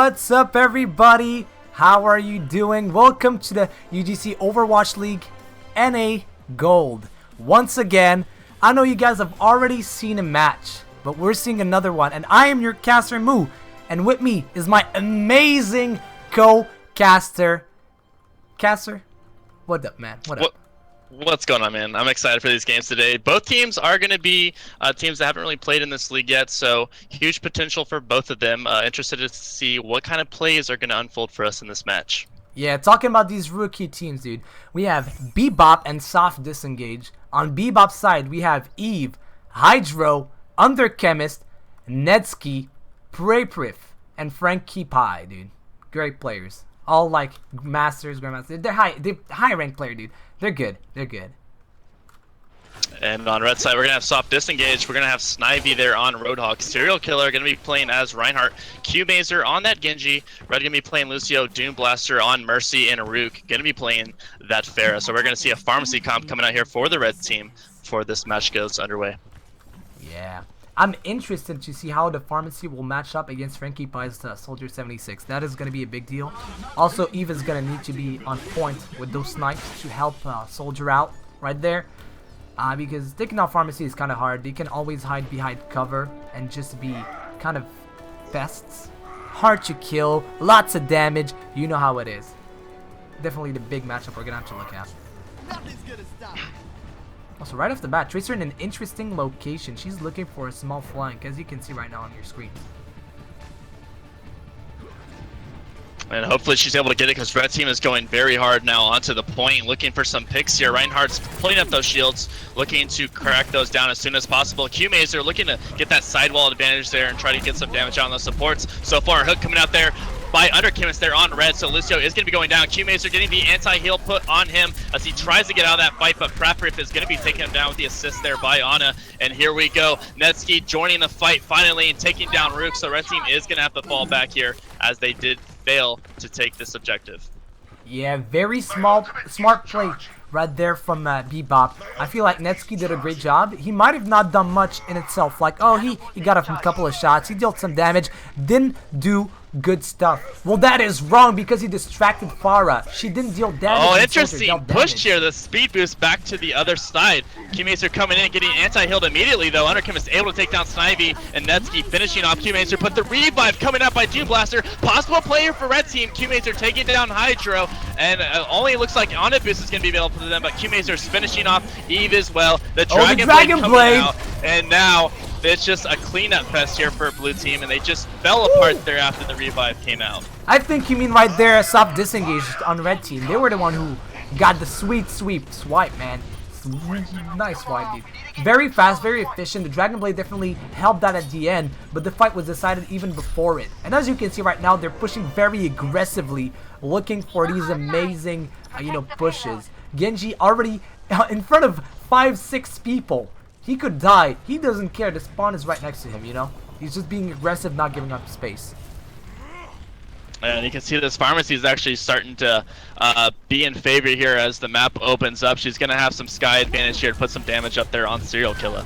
What's up, everybody? How are you doing? Welcome to the UGC Overwatch League NA Gold. Once again, I know you guys have already seen a match, but we're seeing another one, and I am your caster Moo, and with me is my amazing co-caster. Caster? What up, man? What up? What's going on, man? I'm excited for these games today. Both teams are going to be teams that haven't really played in this league yet, so huge potential for both of them. Interested to see what kind of plays are going to unfold for us in this match. Yeah, talking about these rookie teams, dude. We have Bebop and Soft Disengage. On Bebop's side, we have Eve, Hydro, Underchemist, Nedski, Prayprif, and Frankie Pie, dude. Great players. All like masters, grandmasters. They're high ranked player, dude. They're good. They're good. And on red side, we're gonna have Soft Disengage. We're gonna have Snivy there on Roadhog. Serial Killer gonna be playing as Reinhardt. Q-Mazer on that Genji. Red gonna be playing Lucio. Doom Blaster on Mercy, and Rook gonna be playing that Pharah. So we're gonna see a pharmacy comp coming out here for the red team before this match goes underway. Yeah. I'm interested to see how the pharmacy will match up against Frankie Pie's Soldier 76. That is going to be a big deal. Also, Eve is going to need to be on point with those snipes to help Soldier out right there. Because taking out pharmacy is kind of hard. They can always hide behind cover and just be kind of pests. Hard to kill, lots of damage. You know how it is. Definitely the big matchup we're going to have to look at. Nothing's gonna stop. Also, right off the bat, Tracer in an interesting location. She's looking for a small flank, as you can see right now on your screen. And hopefully she's able to get it because red team is going very hard now onto the point, looking for some picks here. Reinhardt's pulling up those shields, looking to crack those down as soon as possible. Q-Mazer looking to get that sidewall advantage there and try to get some damage on those supports. So far, Hook coming out there by Underchemist there on red, so Lucio is going to be going down. Q-Mazer getting the anti-heal put on him as he tries to get out of that fight, but Prapprip is going to be taking him down with the assist there by Ana. And here we go, Nedski joining the fight finally and taking down Rook, so red team is going to have to fall back here as they did fail to take this objective. Yeah, very smart play right there from Bebop. I feel like Nedski did a great job. He might have not done much in itself, like, oh, he got a couple of shots, he dealt some damage, didn't do good stuff. Well, that is wrong because he distracted Pharah. She didn't deal damage. Oh, interesting push here. The speed boost back to the other side. Q-Mazer coming in, getting anti-healed immediately, though. Underchemist able to take down Snivy, and Nedski finishing off Q-Mazer, but the revive coming out by Doom Blaster. Possible player for red team. Q-Mazer taking down Hydro, and only looks like Ana boost is going to be available to them, but Q-Mazer's finishing off Eve as well. The Dragon Blade out, and now it's just a cleanup fest here for blue team, and they just fell apart there after the revive came out. I think you mean right there, Soft Disengage on red team. They were the one who got the swipe, man. Nice swipe, dude. Very fast, very efficient. The Dragon Blade definitely helped that at the end, but the fight was decided even before it. And as you can see right now, they're pushing very aggressively, looking for these amazing, pushes. Genji already in front of 5-6 people. He could die. He doesn't care. The spawn is right next to him, He's just being aggressive, not giving up space. And you can see this pharmacy is actually starting to be in favor here as the map opens up. She's going to have some sky advantage here to put some damage up there on Serial Killer.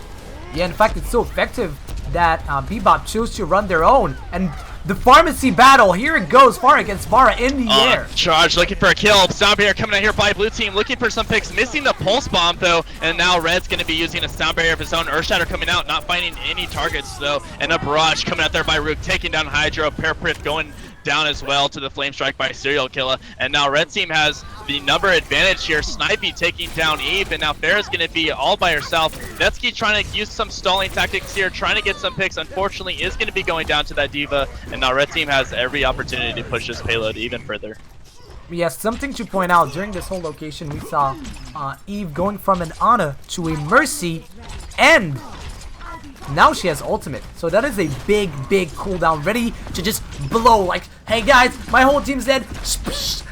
Yeah, in fact, it's so effective that Bebop chose to run their own. And the pharmacy battle, here it goes, Pharah against Pharah in the air. Charge, looking for a kill. Sound barrier coming out here by blue team, looking for some picks, missing the pulse bomb though, and now red's going to be using a sound barrier of his own. Earthshatter coming out, not finding any targets though, and a barrage coming out there by Rook, taking down Hydro. Paraprip going down as well to the flame strike by Serial Killer, and now red team has the number advantage here. Snipey taking down Eve, and now Farah's going to be all by herself. Nedski trying to use some stalling tactics here, trying to get some picks. Unfortunately, is going to be going down to that Diva, and now red team has every opportunity to push this payload even further. Yes, something to point out, during this whole location, we saw Eve going from an Ana to a Mercy, and now she has ultimate. So that is a big cooldown, ready to just blow. Like, hey guys, my whole team's dead.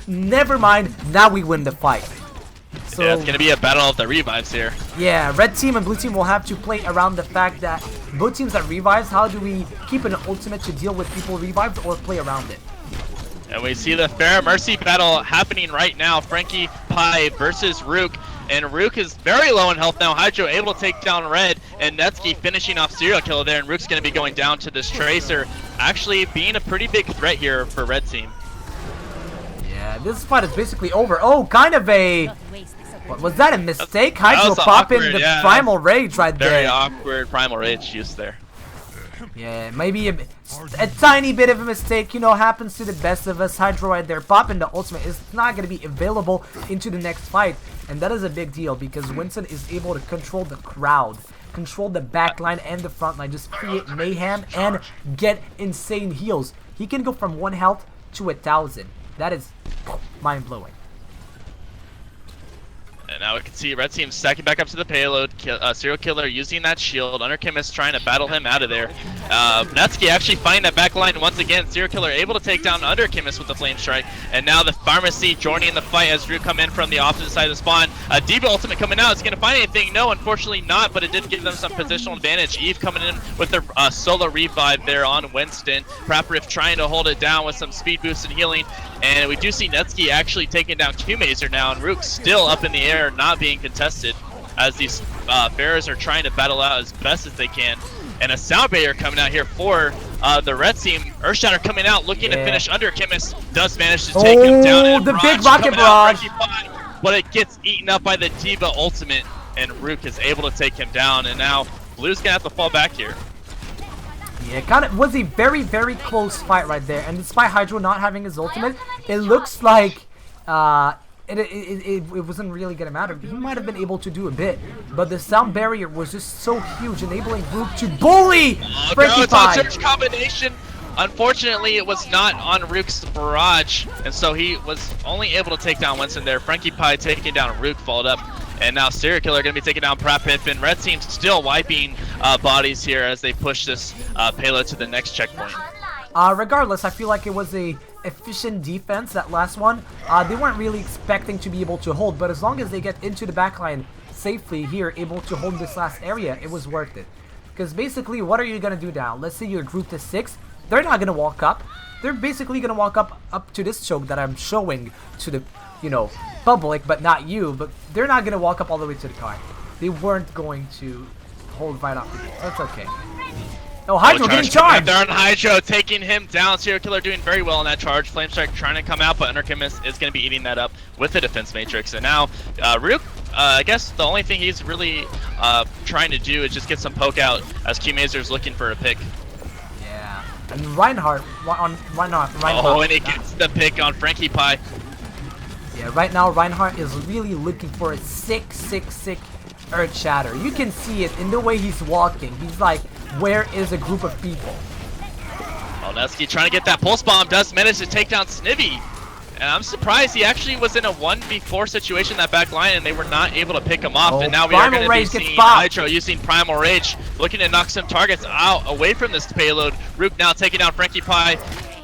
Never mind, now we win the fight. So yeah, it's going to be a battle of the revives here. Yeah, red team and blue team will have to play around the fact that both teams that revives, how do we keep an ultimate to deal with people revived or play around it? And we see the Pharah Mercy battle happening right now. Frankie Pie versus Rook. And Rook is very low in health now. Hydro able to take down Red, and Nedski finishing off Serial Killer there, and Rook's going to be going down to this Tracer actually being a pretty big threat here for red team. Yeah, this fight is basically over. Oh, kind of a... What, was that a mistake? Hydro popping the Primal Rage right there. Very awkward Primal Rage use there. Yeah, maybe a tiny bit of a mistake, you know, happens to the best of us. Hydro right there popping the ultimate is not going to be available into the next fight. And that is a big deal because Winston is able to control the crowd, control the back line and the front line, just create mayhem and get insane heals. He can go from 1 health to 1,000. That is mind-blowing. And now we can see red team stacking back up to the payload. Serial Killer using that shield. Underchemist trying to battle him out of there. Netsky actually finding that back line once again. Serial Killer able to take down Underchemist with the Flame Strike. And now the Pharmacy joining the fight as Drew come in from the opposite side of the spawn. D.Va ultimate coming out. Is going to find anything? No, unfortunately not, but it did give them some positional advantage. Eve coming in with their solo revive there on Winston. Praprif trying to hold it down with some speed boost and healing. And we do see Netsky actually taking down Q-Mazer now, and Rook still up in the air, not being contested, as these bearers are trying to battle out as best as they can. And a sound barrier coming out here for the red team. Earthshatter coming out, looking to finish Underchemist. Does manage to take him down. And the big rocket barrage! But it gets eaten up by the D.Va ultimate, and Rook is able to take him down. And now Blue's gonna have to fall back here. Yeah, it kind of was a very, very close fight right there. And despite Hydro not having his ultimate, it looks like it wasn't really going to matter. He might have been able to do a bit. But the sound barrier was just so huge, enabling Rook to bully Frankie Pie. Search combination. Unfortunately, it was not on Rook's barrage. And so he was only able to take down Winston there. Frankie Pie taking down Rook, followed up. And now Serial Killer going to be taking down Praprif, and red team still wiping bodies here as they push this payload to the next checkpoint. Regardless, I feel like it was a efficient defense, that last one. They weren't really expecting to be able to hold, but as long as they get into the backline safely here, able to hold this last area, it was worth it. Because basically, what are you going to do now? Let's say you're grouped to 6. They're not going to walk up. They're basically going to walk up to this choke that I'm showing to the, you know, public, but not you. But they're not going to walk up all the way to the car. They weren't going to hold right off the ball. That's okay. Oh, Hydro getting charged! They're on Hydro, taking him down. Serial Killer doing very well in that charge. Flame Strike trying to come out, but Underchemist is going to be eating that up with the defense matrix. And now, Ryuk, I guess the only thing he's really trying to do is just get some poke out as Q-Mazer's looking for a pick. Yeah. And Reinhardt, Oh, and he gets the pick on Frankie Pie. Yeah, right now Reinhardt is really looking for a sick Earth Shatter. You can see it in the way he's walking. He's like, where is a group of people? Oh, Netsky trying to get that pulse bomb, does manage to take down Snivy. And I'm surprised he actually was in a 1v4 situation in that back line and they were not able to pick him off. Oh, and now we are going to be seeing Hydro using Primal Rage, looking to knock some targets out away from this payload. Rook now taking down Frankie Pie.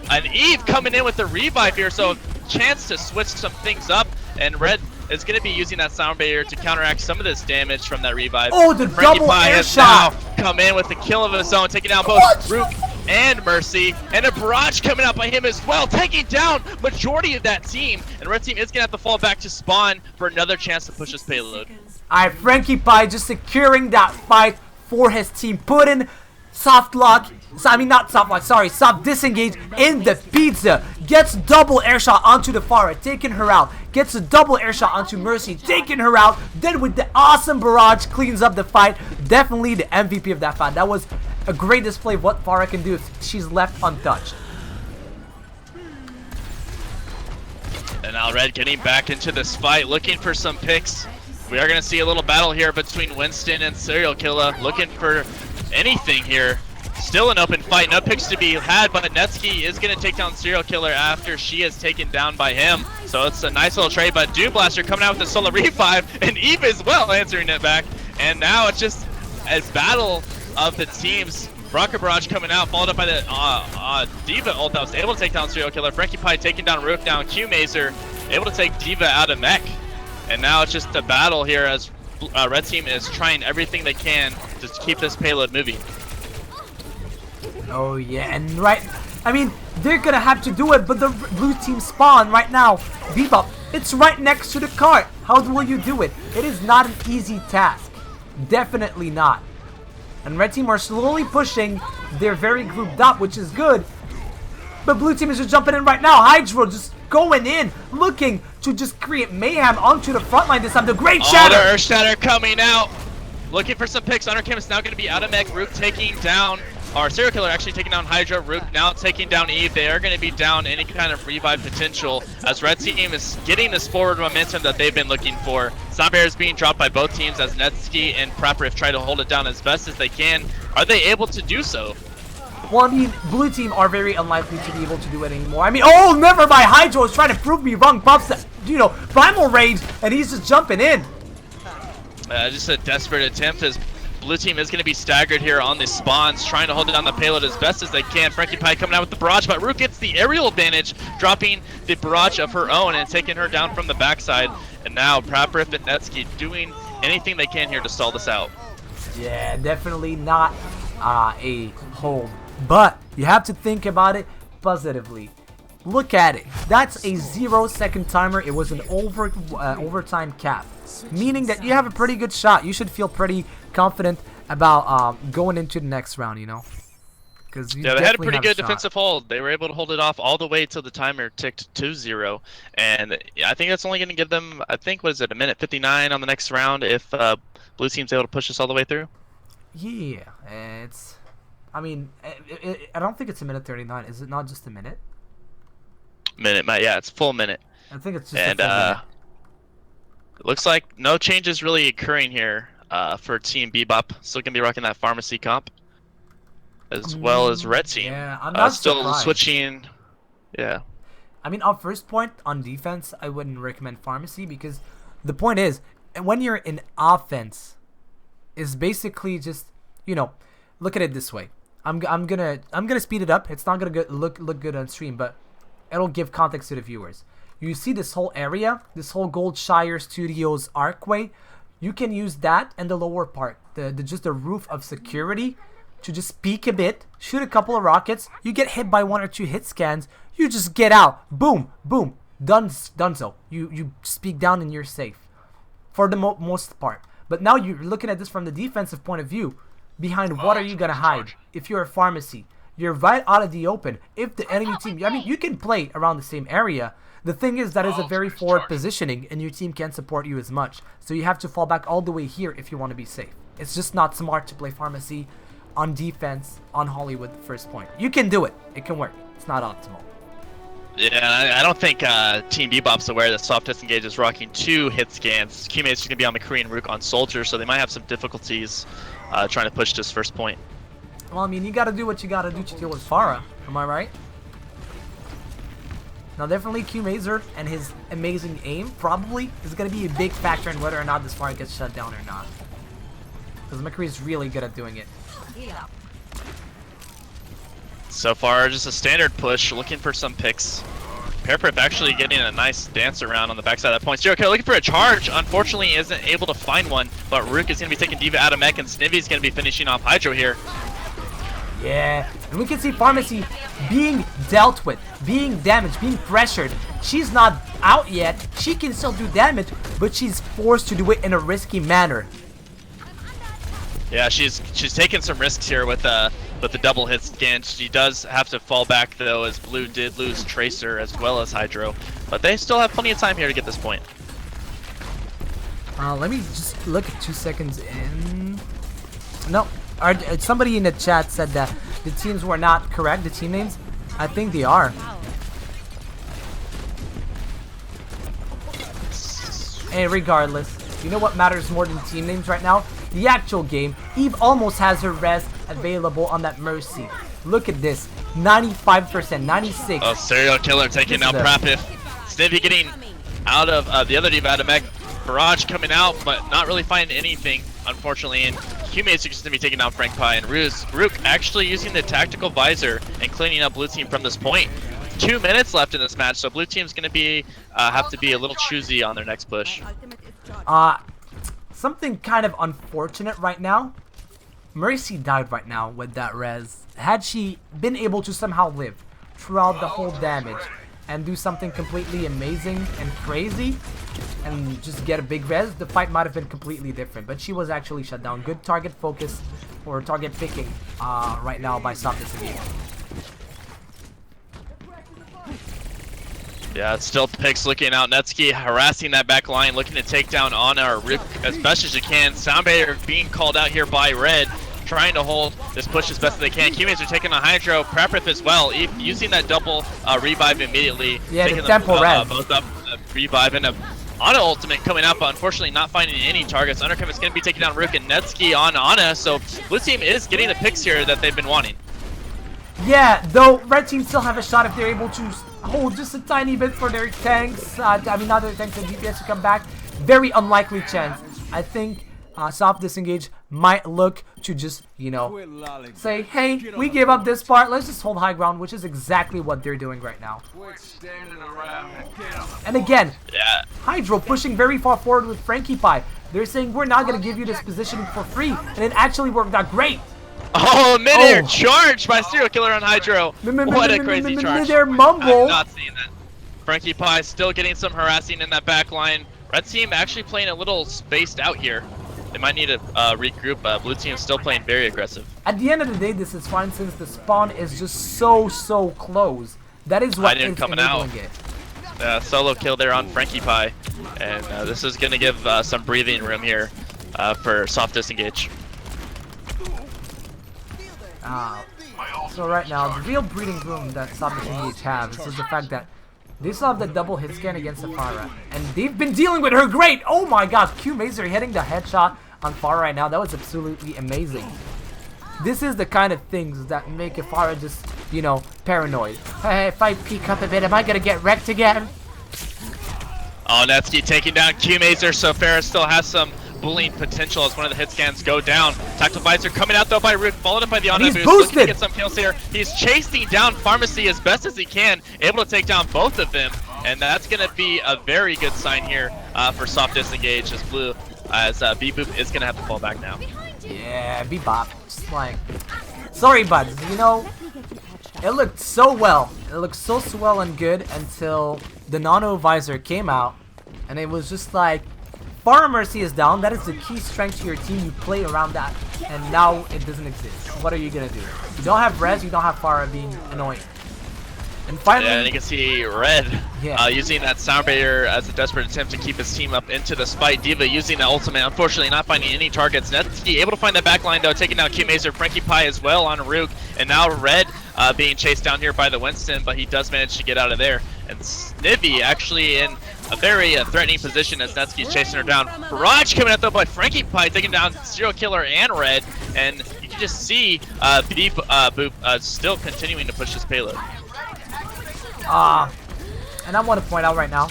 And Eve coming in with the revive here, so chance to switch some things up. And Red is going to be using that sound barrier to counteract some of this damage from that revive. Oh, the Frankie double Pie air has shot! Now come in with the kill of his own, taking down both Rook and Mercy, and a barrage coming out by him as well, taking down majority of that team. And red team is gonna have to fall back to spawn for another chance to push this payload. Alright, Frankie Pie just securing that fight for his team, putting soft lock, not soft lock, sorry, soft disengage in the pizza. Gets double air shot onto the Pharah, taking her out. Gets a double air shot onto Mercy, taking her out. Then with the awesome barrage, cleans up the fight. Definitely the MVP of that fight. That was a great display of what Pharah can do if she's left untouched. And now Red getting back into this fight, looking for some picks. We are going to see a little battle here between Winston and Serial Killer, looking for anything here. Still an open fight, no picks to be had, but Netsky is going to take down Serial Killer after she is taken down by him. So it's a nice little trade, but Doom Blaster coming out with the solo revive, and Eve as well answering it back. And now it's just a battle of the teams. Rocket Barrage coming out, followed up by the D.Va ult that was able to take down Serial Killer. Frankie Pie taking down Rook down. Q-Mazer able to take D.Va out of mech. And now it's just a battle here as red team is trying everything they can to keep this payload moving. Oh yeah, and they're gonna have to do it, but the blue team spawn right now. Bebop, it's right next to the cart. How will you do it? It is not an easy task. Definitely not. And red team are slowly pushing. They're very grouped up, which is good. But blue team is just jumping in right now. Hydro just going in, looking to just create mayhem onto the front line this time. The great shatter. The Earth Shatter coming out. Looking for some picks. Undercam is now going to be out of mech. Rook taking down, or Serial Killer actually taking down Hydra. Rook now taking down Eve. They are going to be down any kind of revive potential as red team is getting this forward momentum that they've been looking for. Zombie is being dropped by both teams as Netsky and Prapor try to hold it down as best as they can. Are they able to do so? Well, I mean, blue team are very unlikely to be able to do it anymore. I mean, oh, never mind. Hydro is trying to prove me wrong. Pops that, you know, primal rage, and he's just jumping in. Just a desperate attempt as blue team is going to be staggered here on the spawns, trying to hold down the payload as best as they can. Frankie Pie coming out with the barrage, but Rook gets the aerial advantage, dropping the barrage of her own and taking her down from the backside. And now Praprif and Netsky doing anything they can here to stall this out. Yeah, definitely not a hold. But you have to think about it positively. Look at it. That's a 0-second timer. It was an overtime cap, meaning that you have a pretty good shot. You should feel pretty confident about going into the next round, you know? Because yeah, they had a pretty good defensive hold. They were able to hold it off all the way till the timer ticked to 0. And I think that's only going to give them, I think, what is it, a minute 59 on the next round if blue team's able to push this all the way through? Yeah, it's... I mean, I don't think it's a minute 39. Is it not just a minute? Minute, yeah, it's full minute. I think it's just a full minute. It looks like no changes really occurring here for Team Bebop. Still gonna be rocking that pharmacy comp, as well as red team. Yeah, I'm not still surprised. switching. Yeah. I mean, on first point on defense, I wouldn't recommend pharmacy because the point is, when you're in offense, is basically just, you know, look at it this way. I'm gonna speed it up. It's not gonna look good on stream, but it'll give context to the viewers. You see this whole area, this whole Goldshire Studios archway. You can use that and the lower part, just the roof of security, to just peek a bit, shoot a couple of rockets. You get hit by 1 or 2 hit scans. You just get out. Boom, boom, done so. You just peek down and you're safe, for the most part. But now you're looking at this from the defensive point of view. Behind what are you gonna hide? If you're a pharmacy, you're right out of the open. If the enemy team, I mean, you can play around the same area. The thing is, that is a very forward positioning, and your team can't support you as much. So you have to fall back all the way here if you want to be safe. It's just not smart to play pharmacy on defense on Hollywood first point. You can do it. It can work. It's not optimal. Yeah, I don't think Team Bebop's aware that Soft Disengage is rocking 2 hit scans. Q-Mate's going to be on McCree and Rook on Soldier, so they might have some difficulties trying to push this first point. Well, I mean, you gotta do what you gotta do to deal with Pharah. Am I right? Now, definitely Q-Mazer and his amazing aim probably is gonna be a big factor in whether or not this Pharah gets shut down or not. Because McCree is really good at doing it. So far, just a standard push, looking for some picks. Paraprip actually getting a nice dance around on the backside of that point. Zero Kill looking for a charge. Unfortunately, isn't able to find one. But Rook is going to be taking Diva out of mech, and Snivvy's going to be finishing off Hydro here. Yeah, and we can see Pharmacy being dealt with, being damaged, being pressured. She's not out yet. She can still do damage, but she's forced to do it in a risky manner. Yeah, she's taking some risks here with the double hit scan. She does have to fall back though, as Blue did lose Tracer as well as Hydro, but they still have plenty of time here to get this point. Let me just look at 2 seconds in. No, somebody in the chat said that the teams were not correct, the team names. I think they are. Hey, regardless, you know what matters more than team names right now? The actual game. Eve almost has her res available on that Mercy. Look at this. 95%, 96. Oh, Serial Killer taking out Prapif. Snivy getting out of the other Diva out of mech. Barrage coming out, but not really finding anything, unfortunately. And Q-Mate's just going to be taking out Frank Pie. And Rook actually using the tactical visor and cleaning up blue team from this point. 2 minutes left in this match, so blue team's going to be have to be a little choosy on their next push. Something kind of unfortunate right now. Mercy died right now with that res. Had she been able to somehow live throughout the whole damage and do something completely amazing and crazy and just get a big res, the fight might have been completely different. But she was actually shut down. Good target focus or target picking right now by Soft Disengage. Yeah, it's still Pix looking out. Netsky harassing that back line, looking to take down Ana or Rip as best as you can. Soundbaiter being called out here by Red, trying to hold this push as best as they can. Teammates are taking a Hydro, Prepper as well, using that double revive immediately. Yeah, taking the tempo red. Both up, revive and a Ana ultimate coming up, but unfortunately not finding any targets. Undercam is going to be taking down Rook and Netsky on Ana, so blue team is getting the picks here that they've been wanting. Yeah, though red team still have a shot if they're able to hold just a tiny bit for their tanks. I mean, not their tanks and DPS to come back. Very unlikely chance. I think soft disengage might look to just, you know, say, hey, we gave up this part. Let's just hold high ground, which is exactly what they're doing right now. And again, yeah, Hydro pushing very far forward with Frankie Pie. They're saying, we're not going to give you this positioning for free. And it actually worked out great. Oh, mid-air charge by Serial Killer on Hydro. What a crazy charge. Mid-air mumble. I'm not seeing that. Frankie Pie still getting some harassing in that back line. Red team actually playing a little spaced out here. They might need to regroup. Blue team still playing very aggressive. At the end of the day, this is fine since the spawn is just so close. That is what is enabling it. Solo kill there on Frankie Pie. And this is going to give some breathing room here for soft disengage. So right now, the real breathing room that soft disengage have is the fact that they still have the double hit scan against the Pharah, and they've been dealing with her great. Oh my god, Q Mazer hitting the headshot on Pharah right now. That was absolutely amazing. This is the kind of things that make a Pharah just, you know, paranoid. Hey, if I peek up a bit, am I gonna get wrecked again? Oh, Netsky taking down Q Mazer, so Farah still has some bullying potential as one of the hit scans go down. Tactical Visor coming out though by Rook, followed up by the on-boost. Looking to get some kills here. He's chasing down Pharmacy as best as he can, able to take down both of them, and that's going to be a very good sign here for soft disengage as Blue, as Bebop is going to have to fall back now. Yeah, Bebop. Just like, sorry buds, you know, it looked so well. It looked so swell and good until the Nano Visor came out, and it was just like, Pharah Mercy is down. That is the key strength to your team. You play around that, and now it doesn't exist. What are you gonna do? You don't have Res, you don't have Pharah being annoying. And finally, yeah, and you can see Red using that Soundbaiter as a desperate attempt to keep his team up into the spite. D.Va using the ultimate, unfortunately not finding any targets. Netsky able to find that backline though, taking down Q Mazer, Frankie Pie as well on Rook, and now Red being chased down here by the Winston, but he does manage to get out of there. And Snivy actually in a very threatening position as Netsky's chasing her down. Barrage coming out though by Frankie Pie, taking down Serial Killer and Red, and you can just see Boop still continuing to push his payload. And I want to point out right now,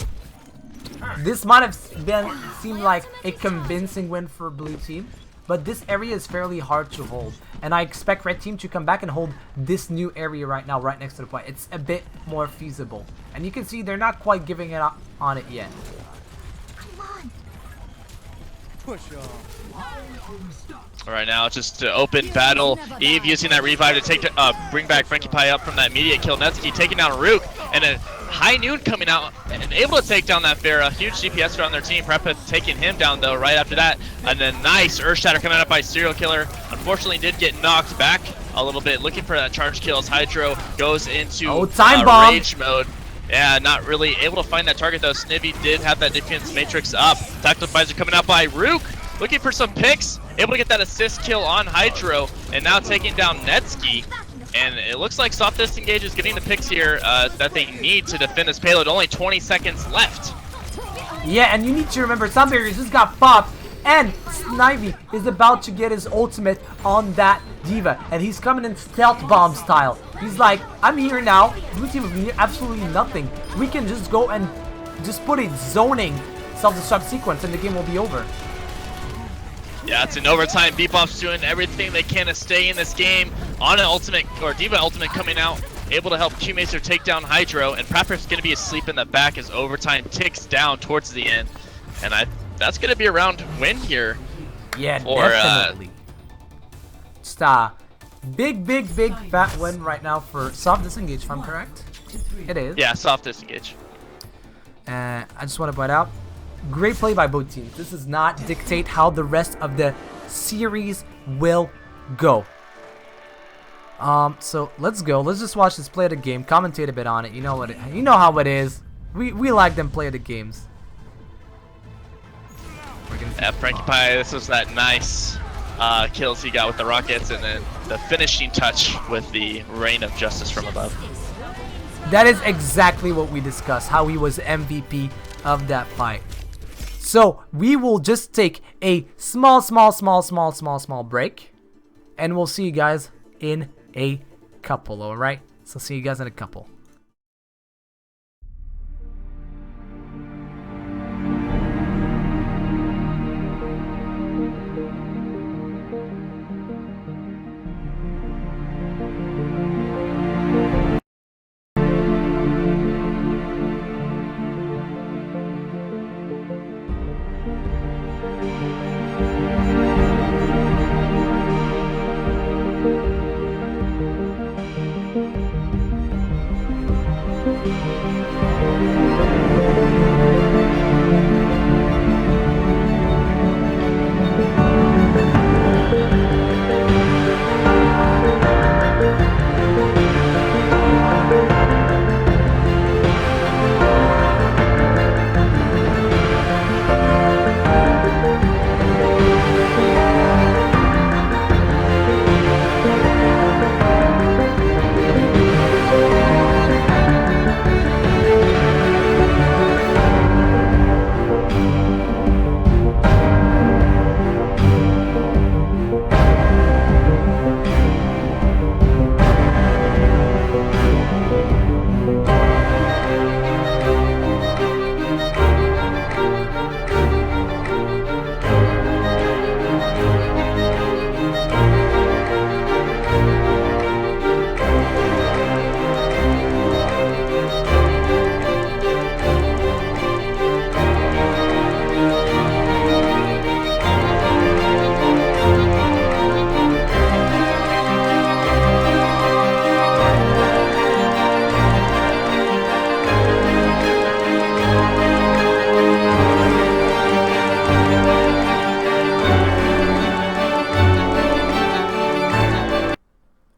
this might have seemed like a convincing win for blue team, but this area is fairly hard to hold, and I expect red team to come back and hold this new area right now, right next to the point. It's a bit more feasible, and you can see they're not quite giving it up on it yet. Push on. Right now, just to open battle. Eve using that revive to take bring back Frankie Pie up from that immediate kill. Netsky taking down Rook, and a High Noon coming out and able to take down that Farah. Huge DPS on their team. Prepa taking him down though right after that. And then nice Earth Shatter coming out by Serial Killer. Unfortunately did get knocked back a little bit, looking for that charge kill as Hydro goes into time bomb rage mode. Yeah, not really able to find that target though. Snivy did have that defense matrix up. Tactical Visor coming out by Rook, looking for some picks. Able to get that assist kill on Hydro, and now taking down Netsky. And it looks like Soft Disengage is getting the picks here that they need to defend this payload. Only 20 seconds left. Yeah, and you need to remember, Soundbarrier just got popped, and Snivy is about to get his ultimate on that D.Va, and he's coming in stealth bomb style. He's like, I'm here now. Blue team have absolutely nothing. We can just go and just put a zoning self-destruct sequence, and the game will be over. Yeah, it's an overtime. Bebop's doing everything they can to stay in this game. On an ultimate, or D.Va ultimate coming out, able to help Q Mazer take down Hydro, and Prapper's going to be asleep in the back as overtime ticks down towards the end. And that's going to be a round win here. Yeah, definitely. Just a big fat win right now for Soft Disengage, if I'm correct. It is. Yeah, Soft Disengage. I just want to point out, great play by both teams. This does not dictate how the rest of the series will go. So let's go. Let's just watch this play of the game, commentate a bit on it. You know how it is. We like them play the games. Yeah, Frankie Pie, this was that nice kills he got with the rockets, and then the finishing touch with the rain of justice from above. That is exactly what we discussed, how he was MVP of that fight. So we will just take a small break, and we'll see you guys in a couple, alright? So see you guys in a couple.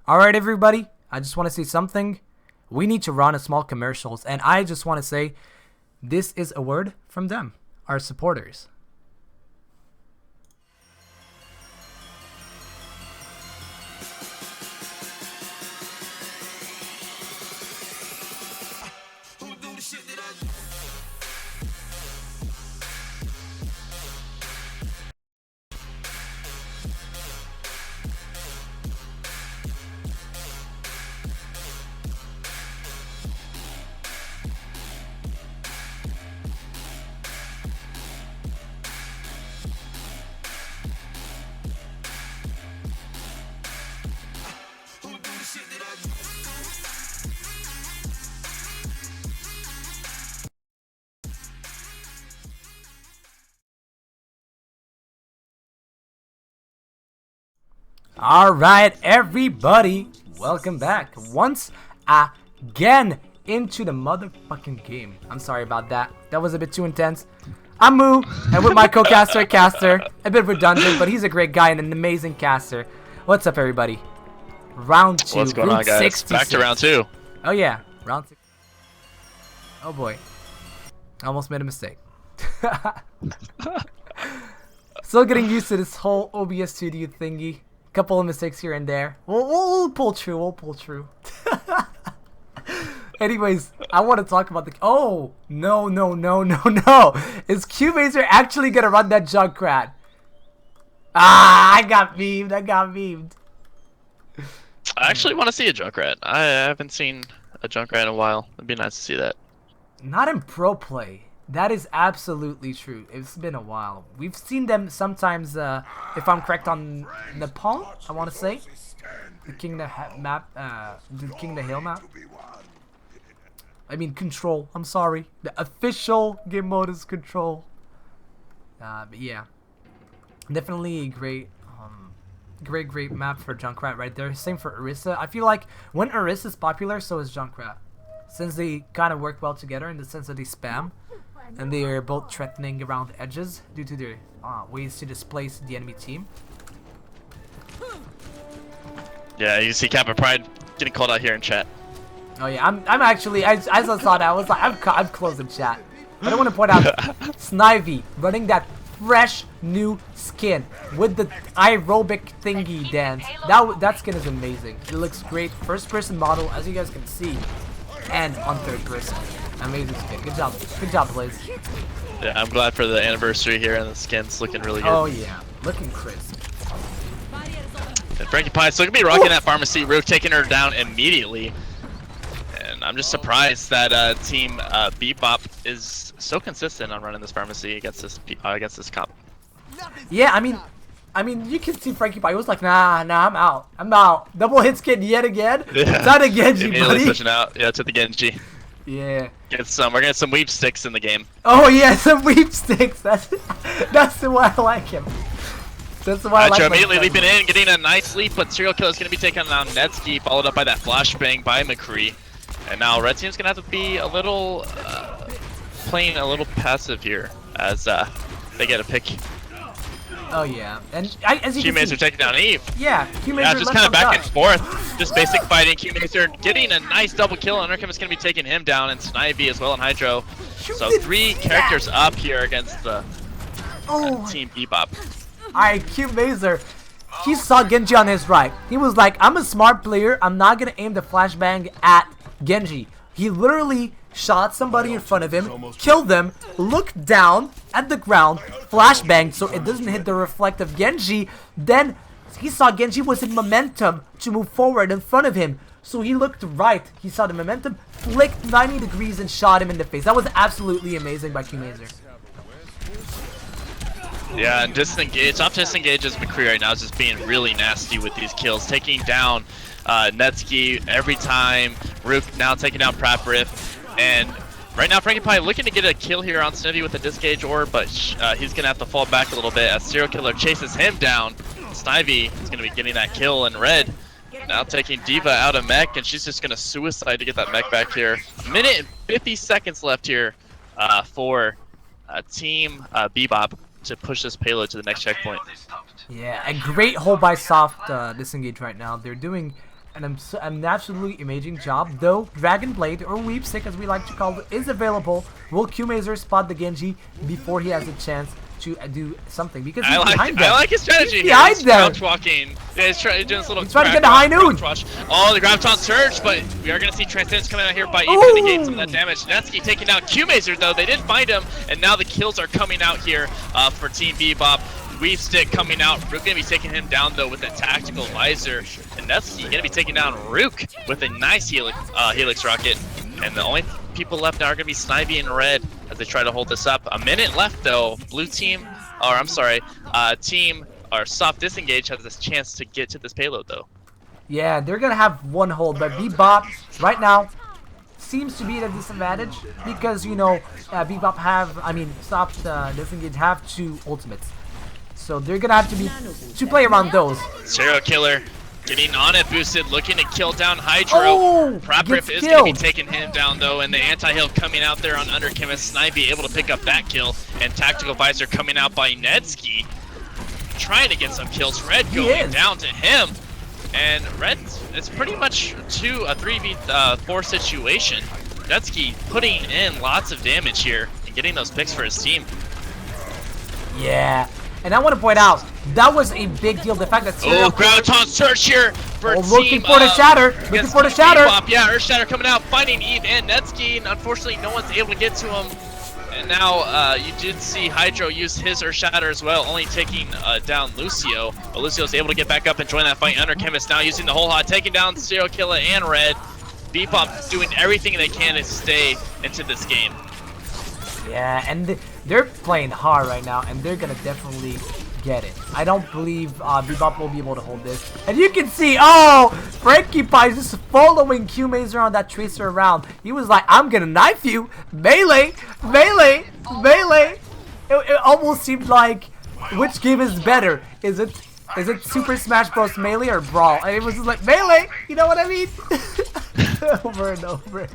Alright everybody, I just want to say something. We need to run a small commercials, and I just want to say this is a word from them, our supporters. Alright everybody, welcome back once again into the motherfucking game. I'm sorry about that. That was a bit too intense. I'm Moo, and with my co-caster, Caster. A bit redundant, but he's a great guy and an amazing caster. What's up everybody? Round 2. What's going on, guys? 66. Back to round 2. Oh yeah, round 6. Oh boy. Almost made a mistake. Still getting used to this whole OBS Studio thingy. Couple of mistakes here and there. We'll pull through. We'll pull through. Anyways, I want to talk about the. Oh no! Is Q-Mazer actually gonna run that Junkrat? I got memed. I actually want to see a Junkrat. I haven't seen a Junkrat in a while. It'd be nice to see that. Not in pro play. That is absolutely true. It's been a while. We've seen them sometimes, if I'm correct, on Nepal, I want to say. The King the map, the King the Hill map. I mean, Control. I'm sorry. The official game mode is Control. But yeah. Definitely a great map for Junkrat right there. Same for Orisa. I feel like when Orisa is popular, so is Junkrat. Since they kind of work well together in the sense that they spam. And they are both threatening around the edges due to their ways to displace the enemy team. Yeah, you see Kappa Pride getting called out here in chat. Oh yeah, I'm actually, as I saw that, I was like, I'm closing chat. But I want to point out, Snivy running that fresh new skin with the aerobic thingy dance. That skin is amazing. It looks great. First person model, as you guys can see, and on third person. Amazing skin. Good job, Blaze. Yeah, I'm glad for the anniversary here, and the skin's looking really good. Oh yeah, looking crisp. And Frankie Pie still gonna be rocking that pharmacy. Rook taking her down immediately. And I'm just surprised that team Bebop is so consistent on running this pharmacy against this comp. Yeah, I mean, you can see Frankie Pie. He was like, nah, I'm out. Double hit skin yet again. Yeah. Not a Genji, Immediately buddy. switching out. Yeah, to the Genji. Yeah. We're gonna get some weep sticks in the game. Oh yeah, some weep sticks. That's why I like him. That's why I like him. Immediately leaping in, getting a nice leap, but Serial Killer is gonna be taking on Netsky, followed up by that flashbang by McCree. And now Red Team's gonna have to be a little playing a little passive here as they get a pick. Oh yeah, and as you can Q-Mazer see, taking down Eve. yeah, Q-Mazer Yeah, just left kind of on back top. and forth. Just basic fighting. Q-Mazer getting a nice double kill, and Undercam is going to be taking him down, and Snivy as well on Hydro. So 3 characters up here against the Team Bebop. Alright, Q-Mazer, he saw Genji on his right. He was like, I'm a smart player, I'm not gonna aim the flashbang at Genji. He literally shot somebody in front of him, killed them, looked down at the ground, flashbanged so it doesn't hit the reflect of Genji. Then he saw Genji was in momentum to move forward in front of him. So he looked right, he saw the momentum, flicked 90 degrees and shot him in the face. That was absolutely amazing by Q-Mazer. Yeah, and Disengage, off Disengage's McCree right now is just being really nasty with these kills, taking down Netsky every time. Rook now taking down Praprif. And right now, Frankie Pie looking to get a kill here on Snivy with the Disengage orb, but he's going to have to fall back a little bit as Serial Killer chases him down. Snivy is going to be getting that kill in red. Now taking D.Va out of mech, and she's just going to suicide to get that mech back here. Minute and 50 seconds left here for Team Bebop to push this payload to the next checkpoint. Yeah, a great hold by Soft Disengage right now. They're doing an absolutely amazing job, though Dragon Blade, or Weep Stick as we like to call it, is available. Will Q-Mazer spot the Genji before he has a chance to do something? Because he's behind them. I like his strategy. He's behind them. Crouch walking. Yeah, he's doing this little. He's trying to get the high noon. Oh, the Graviton surge, but we are going to see Transcendence coming out here by Eve to negate some of that damage. Netsky taking out Q-Mazer, though. They did find him, and now the kills are coming out here for Team Bebop. Weave Stick coming out. Rook gonna be taking him down though with a tactical visor, and Netsky gonna be taking down Rook with a nice Helix rocket. And the only people left now are gonna be Snivy and Red as they try to hold this up. A minute left though. Blue team, or I'm sorry, team or Soft Disengage has this chance to get to this payload though. Yeah, they're gonna have one hold, but Bebop right now seems to be at a disadvantage because Bebop Soft Disengage have 2 ultimates. So they're gonna have to play around those. Serial Killer getting on it, boosted, looking to kill down Hydro. Oh, Praprif is gonna be taking him down though, and the anti-heal coming out there on Underchemist. Snivy able to pick up that kill, and Tactical Visor coming out by Netsky, trying to get some kills. Red going down to him, and Red, it's pretty much a 3v4 situation. Netsky putting in lots of damage here and getting those picks for his team. Yeah. And I want to point out, that was a big deal. The fact that Graviton search here for looking for the shatter. Looking for the shatter. Bebop. Yeah, Earth Shatter coming out, finding Eve and Netsky, and unfortunately no one's able to get to him. And now you did see Hydro use his Earth Shatter as well, only taking down Lucio. But Lucio's able to get back up and join that fight. Underchemist now using the whole hot, taking down Serial Killer and Red. Bebop doing everything they can to stay into this game. Yeah, and they're playing hard right now, and they're gonna definitely get it. I don't believe Bebop will be able to hold this. And you can see, Frankie Pie just following Q-Mazer on that Tracer around. He was like, I'm gonna knife you. Melee, melee, melee. It almost seemed like, which game is better? Is it Super Smash Bros. Melee or Brawl? And it was just like, melee, you know what I mean? Over and over.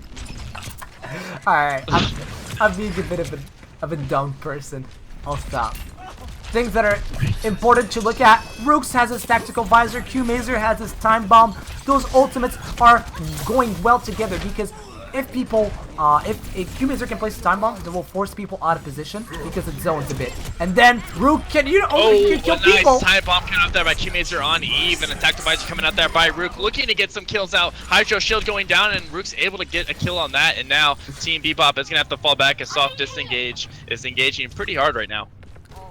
Alright, I'm being a bit of a dumb person. I'll stop. things that are important to look at. Rooks has his tactical visor, Q-Mazer has his time bomb. Those ultimates are going well together because if people, if Q-Mazer can place a time bomb, it will force people out of position because it zones a bit. And then Rook can, you can kill people. Nice time bomb coming out there by Q-Mazer on Eve, and a tactical visor coming out there by Rook, looking to get some kills out. Hydro shield going down, and Rook's able to get a kill on that. And now Team Bebop is gonna have to fall back as soft disengage is engaging pretty hard right now.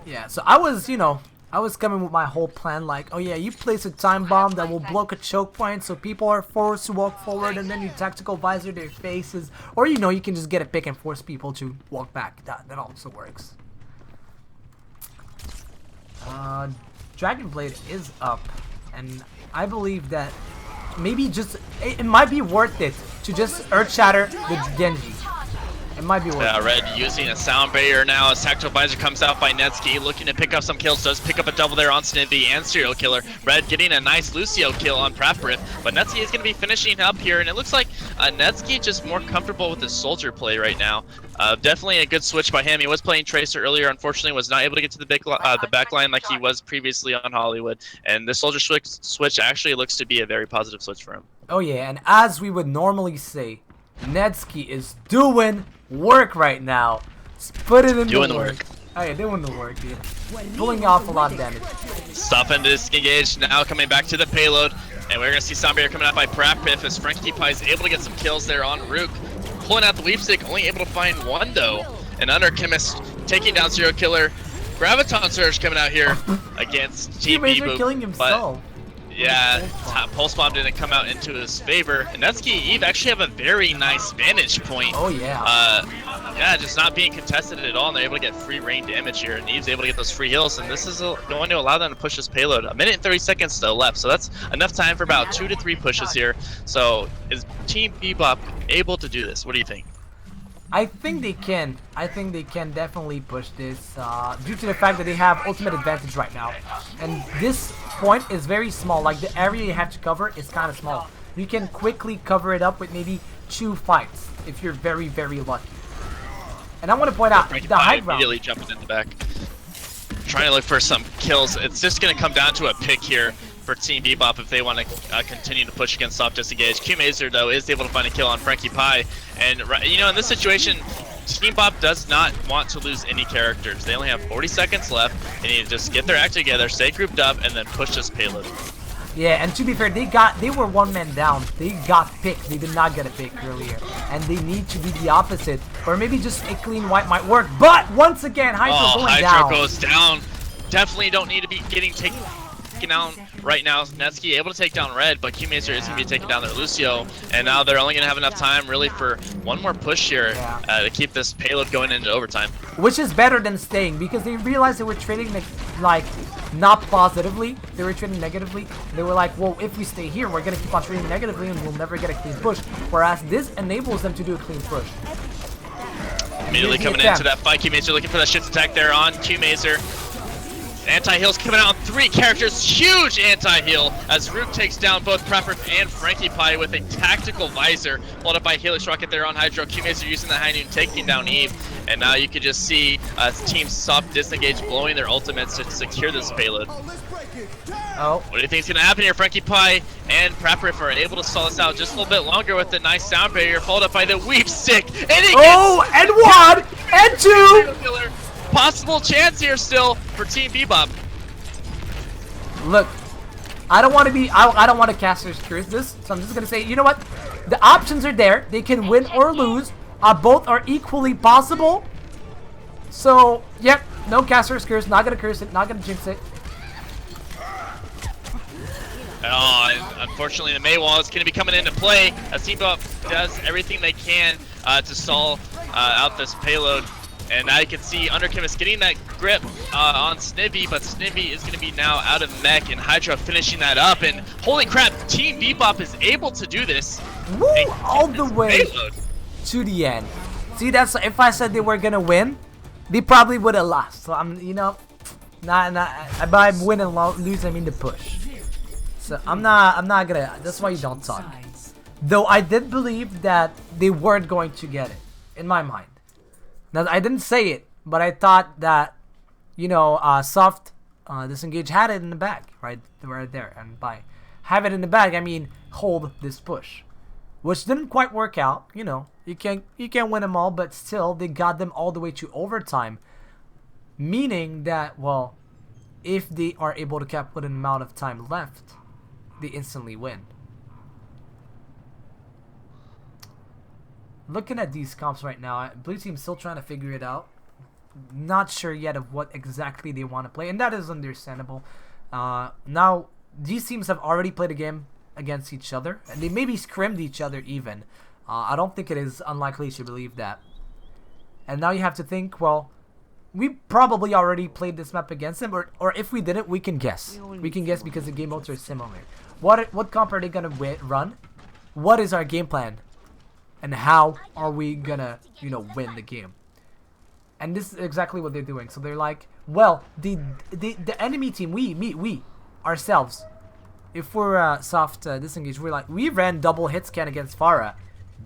Yeah, so I was, I was coming with my whole plan like, oh yeah, you place a time bomb that will block a choke point so people are forced to walk forward, and then you tactical visor their faces. Or you can just get a pick and force people to walk back. That also works. Dragon Blade is up, and I believe that maybe just, it might be worth it to just Earth Shatter the Genji. It might be worth it. Red using a sound barrier now as tactical visor comes out by Netsky, looking to pick up some kills. Does pick up a double there on Snivy and Serial Killer. Red getting a nice Lucio kill on Praprith, but Netsky is going to be finishing up here, and it looks like Netsky just more comfortable with his soldier play right now. Definitely a good switch by him. He was playing Tracer earlier, unfortunately was not able to get to the back line like he was previously on Hollywood, and the soldier switch actually looks to be a very positive switch for him. Oh yeah, and as we would normally say, Netsky is doing work right now. Let's put it in the work. Oh yeah, doing the work, dude. Pulling off a lot of damage. Stopping Disengage, now coming back to the payload. And we're going to see Soundbarrier coming out by Praprith as Frankie Pie is able to get some kills there on Rook. Pulling out the Weep Stick, only able to find one though. And Under Chemist taking down Serial Killer. Graviton Surge coming out here against Team Bebop. Killing himself. Yeah, Pulse Bomb didn't come out into his favor. And Netsky Eve actually have a very nice vantage point. Oh yeah. Yeah, just not being contested at all, and they're able to get free rain damage here. And Eve's able to get those free heals, and this is going to allow them to push this payload. 1 minute and 30 seconds still left, so that's enough time for about 2 to 3 pushes here. So is Team Bebop able to do this? What do you think? I think they can. I think they can definitely push this due to the fact that they have ultimate advantage right now. And this point is very small. Like the area you have to cover is kind of small. You can quickly cover it up with maybe 2 fights if you're very, very lucky. And I want to point out the high ground. Immediately jumping in the back, trying to look for some kills. It's just going to come down to a pick here for Team Bebop if they want to continue to push against soft disengage. Q-Mazer though is able to find a kill on Frankie Pie, and in this situation, Team Bebop does not want to lose any characters. They only have 40 seconds left. They need to just get their act together, stay grouped up, and then push this payload. Yeah, and to be fair, they were 1 man down. They got picked. They did not get a pick earlier, and they need to be the opposite, or maybe just a clean wipe might work. But once again, Hydro going down. Hydro goes down. Definitely don't need to be getting taken down right now. Netsky able to take down Red, but Q-Mazer is going to be taking down their Lucio, and now they're only going to have enough time really for 1 more push here to keep this payload going into overtime. Which is better than staying, because they realized they were trading like not positively, they were trading negatively. They were like, well, if we stay here, we're going to keep on trading negatively and we'll never get a clean push, whereas this enables them to do a clean push. Immediately coming into that fight, Q-Mazer looking for that shift attack there on Q-Mazer. Anti-heal's coming out on 3 characters. Huge anti-heal as Rook takes down both Praprith and Frankie Pie with a tactical visor. Followed up by Helix Rocket there on Hydro. Q-Mazer using the high noon, taking down Eve. And now you can just see Team Soft Disengage blowing their ultimates to secure this payload. Oh. What do you think is going to happen here? Frankie Pie and Praprith are able to stall this out just a little bit longer with the nice sound barrier, followed up by the Weep Stick. And and 1 and 2! Possible chance here still for Team Bebop. Look, I don't want to be, I don't want to cast this, so I'm just going to say, you know what? The options are there. They can win or lose. Both are equally possible. So, yep, no caster's curse. Not going to curse it. Not going to jinx it. Oh, and unfortunately the Mei Wall is going to be coming into play as Team Bebop does everything they can to stall out this payload. And now you can see Underchemist getting that grip on Snivy, but Snivy is going to be now out of mech, and Hydra finishing that up. And holy crap, Team Bebop is able to do this. Woo! All the way to the end. See, that's if I said they were going to win, they probably would have lost. So I'm, by win and lose, I mean the push. So I'm not gonna. That's why you don't talk. Though I did believe that they weren't going to get it in my mind. Now, I didn't say it, but I thought that you know, soft Disengage had it in the bag, right there. And by have it in the bag, I mean hold this push, which didn't quite work out. You know, you can't win them all, but still they got them all the way to overtime, meaning that, well, if they are able to cap with an amount of time left, they instantly win. Looking at these comps right now, blue team's still trying to figure it out. Not sure yet of what exactly they want to play, and that is understandable. Now, these teams have already played a game against each other, and they maybe scrimmed each other even. I don't think it is unlikely to believe that. And now you have to think, well, we probably already played this map against them, or if we didn't, we can guess. We can guess because the game modes are similar. What comp are they gonna run? What is our game plan? And how are we gonna, you know, win the game? And this is exactly what they're doing. So they're like, well, the enemy team, we ourselves, if we're soft Disengage, we're like, we ran double hit scan against Pharah.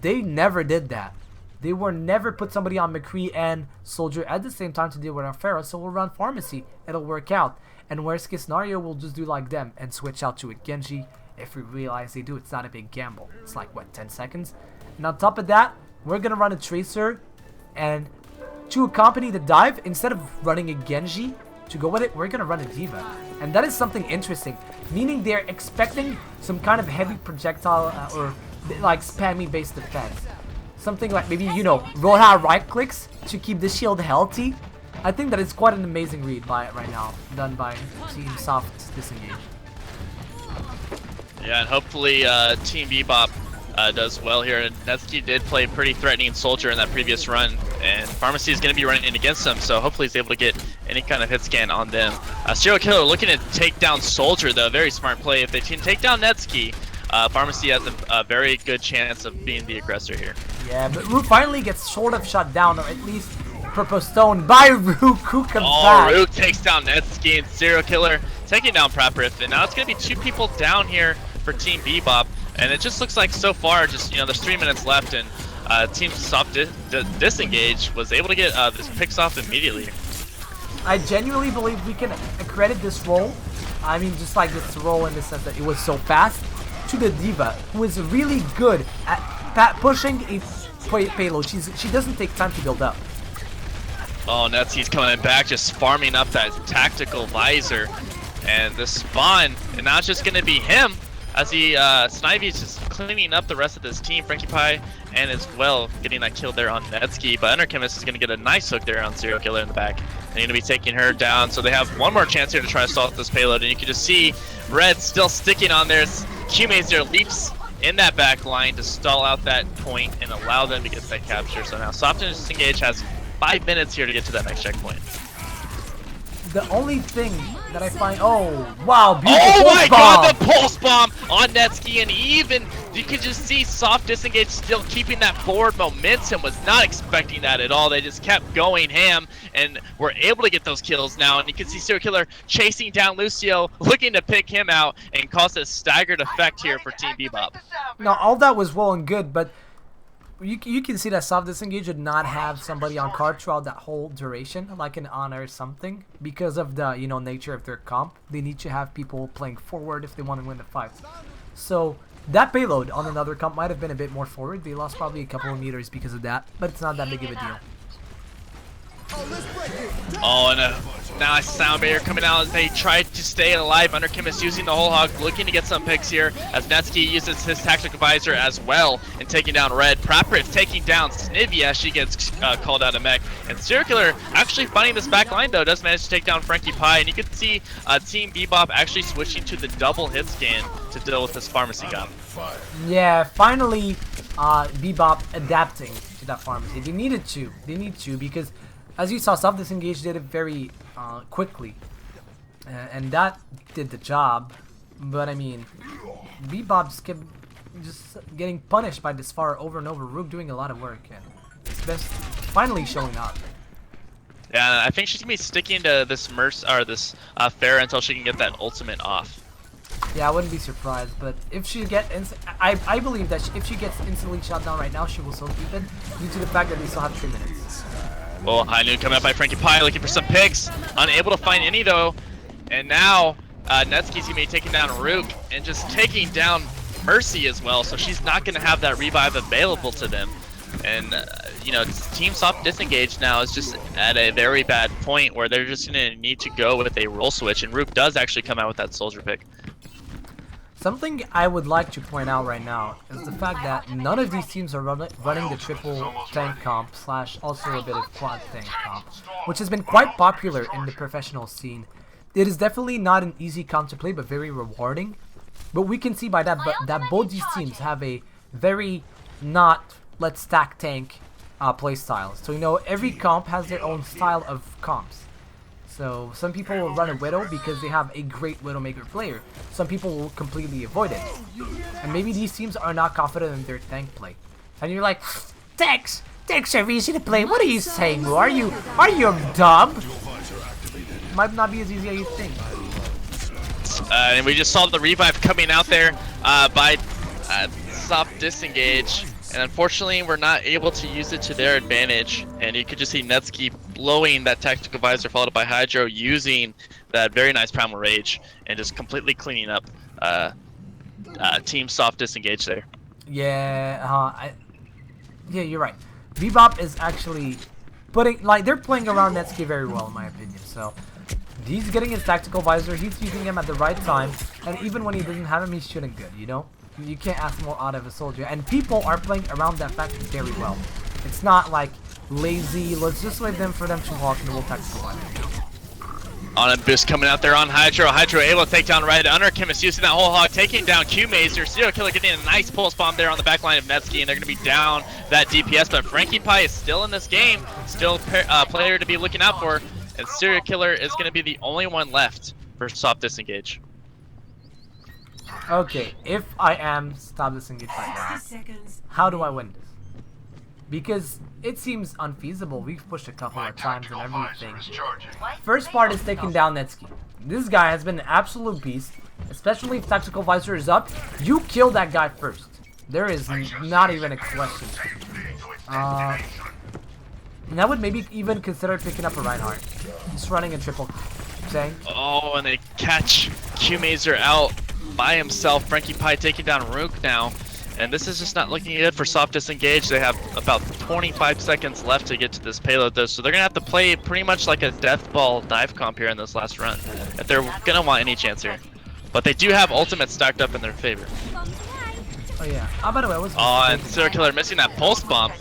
They never did that. They were never put somebody on McCree and Soldier at the same time to deal with our Pharah. So we'll run Pharmacy. It'll work out. And worst case scenario, we'll just do like them and switch out to a Genji. If we realize they do, it's not a big gamble. It's like, what, 10 seconds? And on top of that, we're going to run a Tracer, and to accompany the dive, instead of running a Genji to go with it, we're going to run a Diva. And that is something interesting, meaning they're expecting some kind of heavy projectile or like spammy based defense. Something like maybe, you know, Roha right clicks to keep the shield healthy. I think that is quite an amazing read right now, done by Team Soft Disengage. Yeah, and hopefully Team Bebop does well here. And Netsky did play pretty threatening Soldier in that previous run, and Pharmacy is going to be running in against them, so hopefully he's able to get any kind of hit scan on them. Serial Killer looking to take down Soldier, though. Very smart play. If they can take down Netsky, Pharmacy has a very good chance of being the aggressor here. Yeah, but Rook finally gets sort of shut down, or at least purpose stoned by Rook, who comes back. Rook takes down Netsky, and Serial Killer taking down Praprith, and now it's going to be 2 people down here for Team Bebop. And it just looks like so far, just, you know, there's 3 minutes left, and Team Soft Disengage was able to get this picks off immediately. I genuinely believe we can credit this roll, I mean just like this roll in the sense that it was so fast, to the Diva, who is really good at pushing a payload. She doesn't take time to build up. Oh, Netsky's coming back, just farming up that tactical visor. And the spawn, and now it's just going to be him, as he, Snivy's just cleaning up the rest of this team, Frankie Pie, and as well getting that kill there on Netsky. But Underchemist is going to get a nice hook there on Serial Killer in the back. And going to be taking her down, so they have one more chance here to try to assault this payload. And you can just see Red still sticking on there. Q-Mazer leaps in that back line to stall out that point and allow them to get that capture. So now Soft Disengage has 5 minutes here to get to that next checkpoint. The only thing that I find, oh wow, beautiful oh my bomb. God, the pulse bomb on Netsky, and even you can just see Soft Disengage still keeping that forward momentum. Was not expecting that at all. They just kept going ham and were able to get those kills now. And you can see Serial Killer chasing down Lucio, looking to pick him out and cause a staggered effect here for Team Bebop. Now all that was well and good, but you can see that Soft Disengage would not have somebody on card throughout that whole duration, like an Honor or something, because of the, you know, nature of their comp. They need to have people playing forward if they want to win the fight. So that payload on another comp might have been a bit more forward. They lost probably a couple of meters because of that, but it's not that big of a deal. Oh, and now a sound barrier coming out as they try to stay alive. Underchemist using the whole hog, looking to get some picks here as Netsky uses his tactical visor as well and taking down Red. Praprith taking down Snivy as she gets called out of mech. And Circular actually finding this back line, though, does manage to take down Frankie Pie. And you can see Team Bebop actually switching to the double hit scan to deal with this Pharmacy gun. Yeah, finally Bebop adapting to that Pharmacy. They needed to. They need to, because as you saw, Soft Disengage did it very quickly, and that did the job. But I mean, Bebop just kept getting punished by this far over and over. Rook doing a lot of work, and it's best finally showing up. Yeah, I think she's gonna be sticking to this Pharah until she can get that ultimate off. Yeah, I wouldn't be surprised, but if she I believe that if she gets instantly shot down right now, she will still keep it due to the fact that they still have 3 minutes. Oh, high noon coming up by Frankie Pie, looking for some picks. Unable to find any though. And now Netsky's gonna be taking down Rook and just taking down Mercy as well. So she's not gonna have that revive available to them. And you know, Team Soft Disengage now is just at a very bad point where they're just gonna need to go with a role switch. And Rook does actually come out with that soldier pick. Something I would like to point out right now is the fact that none of these teams are running the triple tank comp / also a bit of quad tank comp, which has been quite popular in the professional scene. It is definitely not an easy comp to play, but very rewarding. But we can see by that that both these teams have a very not let's stack tank playstyle. So you know, every comp has their own style of comps. So some people will run a Widow because they have a great Widowmaker player. Some people will completely avoid it. And maybe these teams are not confident in their tank play. And you're like, tanks are easy to play. What are you saying, Lou? Are you dumb? Might not be as easy as you think. And we just saw the revive coming out there by Soft Disengage. And unfortunately, we're not able to use it to their advantage. And you could just see Netsky blowing that Tactical Visor, followed by Hydro using that very nice Primal Rage, and just completely cleaning up Team Soft Disengage there. Yeah, yeah, you're right. Bebop is actually they're playing around Netsky very well in my opinion. So he's getting his Tactical Visor, he's using him at the right time, and even when he doesn't have him, he's shooting good, you know? You can't ask more out of a soldier, and people are playing around that fact very well. It's not like lazy, let's just wait for them to walk and we'll Tactical Visor. On a boost coming out there on Hydro. Hydro able to take down right under. Chemist using that whole hog, taking down Q-Mazer. Serial Killer getting a nice pulse bomb there on the back line of Netsky, and they're going to be down that DPS. But Frankie Pie is still in this game, still a player to be looking out for, and Serial Killer is going to be the only one left for Soft Disengage. Okay, if I am Stop Disengage right now, how do I win this? Because it seems unfeasible. We've pushed a couple of times and everything. First part is taking down Netsky. This guy has been an absolute beast, especially if Tactical Visor is up. You kill that guy first. There is not even a question. And I would maybe even consider picking up a Reinhardt. Just running a triple tank. Oh, and they catch Q-Mazer out by himself. Frankie Pie taking down Rook now. And this is just not looking good for Soft Disengage. They have about 25 seconds left to get to this payload though, so they're gonna have to play pretty much like a death ball dive comp here in this last run if they're gonna want any chance here. But they do have ultimates stacked up in their favor. Oh yeah. Oh, by the way, I was. Oh, and Serial Killer missing that pulse bomb.